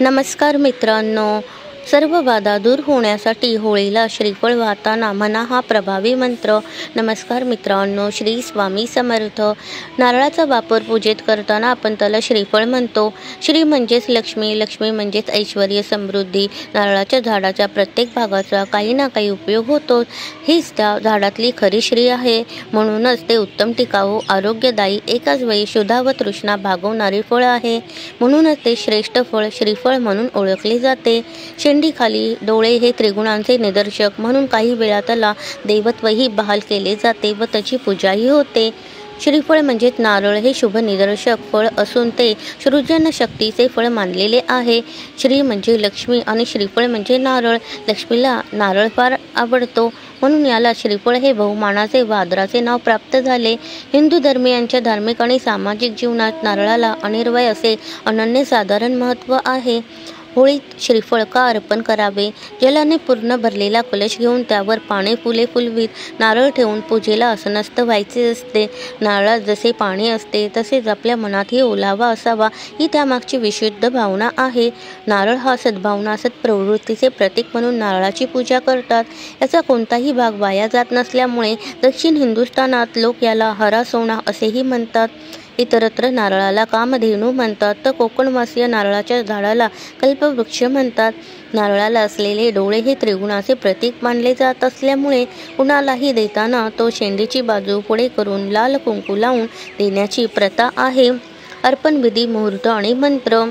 नमस्कार मित्रांनो, सर्व बाधा दूर होण्यासाठी होळीला श्रीफळ वाहताना म्हणा हा प्रभावी मंत्र। नमस्कार मित्रांनो, श्री स्वामी समर्थ। नारळाचा वापर पूजेत करताना आपण त्याला श्रीफळ म्हणतो। श्री म्हणजेच लक्ष्मी, लक्ष्मी म्हणजेच ऐश्वर्य समृद्धी। नारळाच्या झाडाच्या प्रत्येक भागाचा काही ना काही उपयोग होतो, हीच त्या झाडातली खरी श्री आहे। म्हणूनच ते उत्तम टिकाऊ, आरोग्यदायी, एकाच वेळी शुद्धा व तृष्णा भागवणारी फळ आहे। म्हणूनच ते श्रेष्ठ फळ श्रीफळ म्हणून ओळखले जाते। खाली डोळे हे त्रिगुणांचे निदर्शक म्हणून काही वेळा त्याला देवत्वही बहाल केले जाते व त्याची पूजाही होते। श्रीफळ म्हणजेच नारळ हे शुभ निदर्शक फळ असून ते सृजन शक्तीचे फळ मानलेले आहे। श्री म्हणजे लक्ष्मी आणि श्रीफळ म्हणजे नारळ। लक्ष्मीला नारळ फार आवडतो, म्हणून याला श्रीफळ हे बहुमानाचे व आदराचे नाव प्राप्त झाले। हिंदू धर्मियांच्या धार्मिक आणि सामाजिक जीवनात नारळाला अनिर्वय असे अनन्यसाधारण महत्त्व आहे। होळीत श्रीफळ का अर्पण करावे? जलाने पूर्ण भरलेला कलश घेऊन त्यावर पाने फुले फुलवीत नारळ ठेवून पूजेला आसनस्थ व्हायचे असते। नारळात जसे पाणी असते तसेच आपल्या मनातही ओलावा असावा, ही त्यामागची विशुद्ध भावना आहे। नारळ हा सद्भावना सत्प्रवृत्तीचे प्रतीक म्हणून नारळाची पूजा करतात। याचा कोणताही भाग वाया जात नसल्यामुळे दक्षिण हिंदुस्थानात लोक याला हरा सोना असेही म्हणतात। इतरत्र नारळाला कामधेनू म्हणतात, तर कोकणवासीय नारळाच्या झाडाला कल्पवृक्ष म्हणतात। नारळाला असलेले डोळे हे त्रिगुणाचे प्रतीक मानले जात असल्यामुळे कुणालाही देताना तो शेंडीची बाजू पुढे करून लाल कुंकू लावून देण्याची प्रथा आहे। अर्पण विधी, मुहूर्त आणि मंत्र।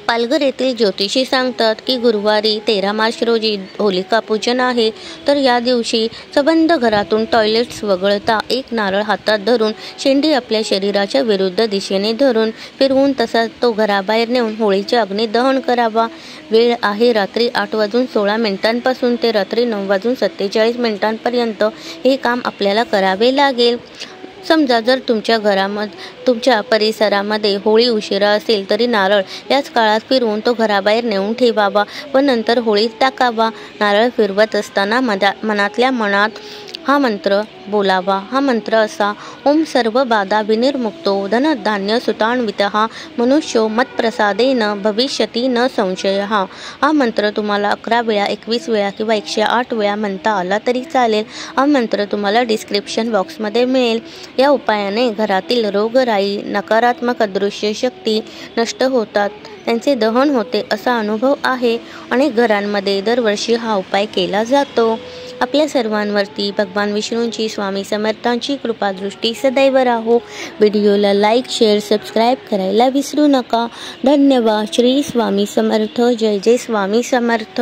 पालघर येथील ज्योतिषी सांगतात की गुरुवारी 13 मार्च रोजी होलिका पूजन आहे, तर या दिवशी संबंध घरातून टॉयलेट्स वगळता एक नारळ हातात धरून शेंडी आपल्या शरीराच्या विरुद्ध दिशेने धरून फिरवून तसा तो घराबाहेर नेऊन होळीच्या अग्नीत दहन करावा। वेळ आहे रात्री 8:16 पासून ते रात्री 9:47 पर्यंत हे काम आपल्याला करावे लागेल। समजा जर तुमच्या परिसरामध्ये होळी उशिरा असेल तरी नारळ याच काळात फिरवून तो घराबाहेर नेऊन ठेवावा व नंतर होळीत टाकावा। नारळ फिरवत असताना मनातल्या मनात हा मंत्र बोलावा। हा मंत्र असा: ओम सर्व बाधा विनिर्मुक्तो धनधान्य सुतान्वितः मनुष्यो मत्प्रसादेन भविष्यति न संशयः। हा मंत्र तुम्हाला 11 वेळा, 21 वेळा किंवा 108 वेळा म्हणता आला तरी चालेल। हा मंत्र तुम्हाला डिस्क्रिप्शन बॉक्समध्ये मिळेल। या उपायाने घरातील रोगराई, नकारात्मक अदृश्य शक्ती नष्ट होतात, त्यांचे दहन होते असा अनुभव आहे। अनेक घरांमध्ये दरवर्षी हा उपाय केला जातो। आपल्या सर्वांवरती भगवान विष्णूंची, स्वामी समर्थांची कृपादृष्टी सदैव राहो। व्हिडिओला लाईक, शेअर, सबस्क्राईब करायला विसरू नका। धन्यवाद। श्री स्वामी समर्थ। जय जय स्वामी समर्थ।